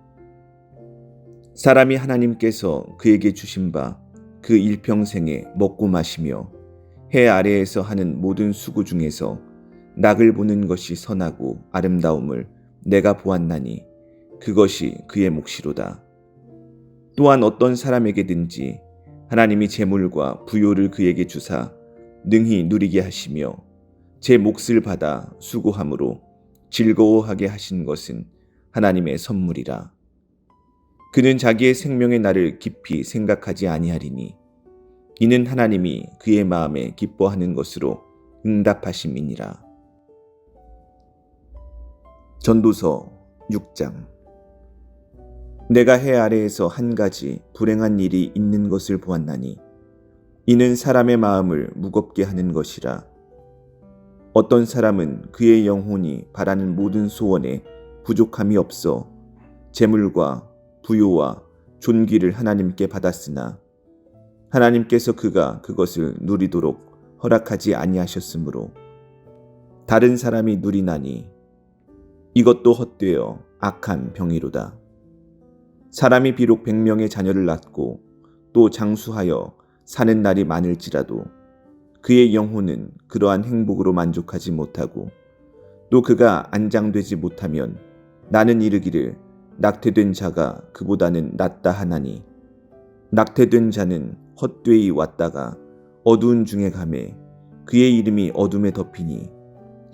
사람이 하나님께서 그에게 주신 바 그 일평생에 먹고 마시며 해 아래에서 하는 모든 수고 중에서 낙을 보는 것이 선하고 아름다움을 내가 보았나니 그것이 그의 몫이로다. 또한 어떤 사람에게든지 하나님이 재물과 부요를 그에게 주사 능히 누리게 하시며 제 몫을 받아 수고함으로 즐거워하게 하신 것은 하나님의 선물이라. 그는 자기의 생명의 날을 깊이 생각하지 아니하리니 이는 하나님이 그의 마음에 기뻐하는 것으로 응답하심이니라. 전도서 6장. 내가 해 아래에서 한 가지 불행한 일이 있는 것을 보았나니 이는 사람의 마음을 무겁게 하는 것이라. 어떤 사람은 그의 영혼이 바라는 모든 소원에 부족함이 없어 재물과 부요와 존귀를 하나님께 받았으나 하나님께서 그가 그것을 누리도록 허락하지 아니하셨으므로 다른 사람이 누리나니 이것도 헛되어 악한 병이로다. 사람이 비록 100명의 자녀를 낳고 또 장수하여 사는 날이 많을지라도 그의 영혼은 그러한 행복으로 만족하지 못하고 또 그가 안장되지 못하면 나는 이르기를 낙태된 자가 그보다는 낫다 하나니 낙태된 자는 헛되이 왔다가 어두운 중에 가매 그의 이름이 어둠에 덮이니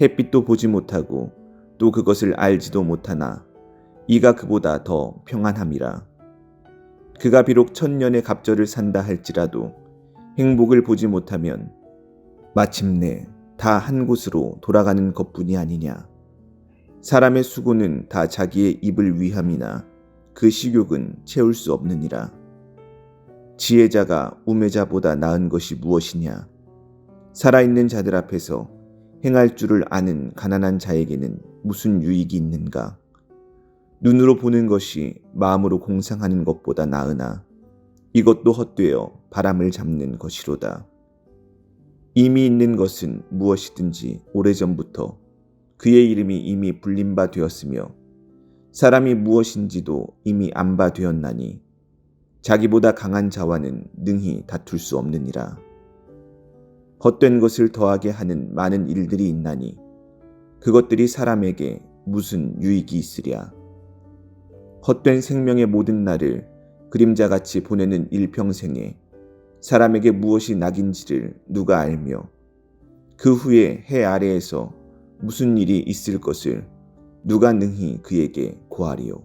햇빛도 보지 못하고 또 그것을 알지도 못하나 이가 그보다 더 평안함이라. 그가 비록 1000년의 갑절을 산다 할지라도 행복을 보지 못하면 마침내 다 한 곳으로 돌아가는 것뿐이 아니냐. 사람의 수고는 다 자기의 입을 위함이나 그 식욕은 채울 수 없느니라. 지혜자가 우매자보다 나은 것이 무엇이냐. 살아있는 자들 앞에서 행할 줄을 아는 가난한 자에게는 무슨 유익이 있는가. 눈으로 보는 것이 마음으로 공상하는 것보다 나으나 이것도 헛되어 바람을 잡는 것이로다. 이미 있는 것은 무엇이든지 오래전부터 그의 이름이 이미 불린 바 되었으며 사람이 무엇인지도 이미 안 바 되었나니 자기보다 강한 자와는 능히 다툴 수 없느니라. 헛된 것을 더하게 하는 많은 일들이 있나니 그것들이 사람에게 무슨 유익이 있으랴. 헛된 생명의 모든 날을 그림자같이 보내는 일평생에 사람에게 무엇이 낙인지를 누가 알며 그 후에 해 아래에서 무슨 일이 있을 것을 누가 능히 그에게 고하리요.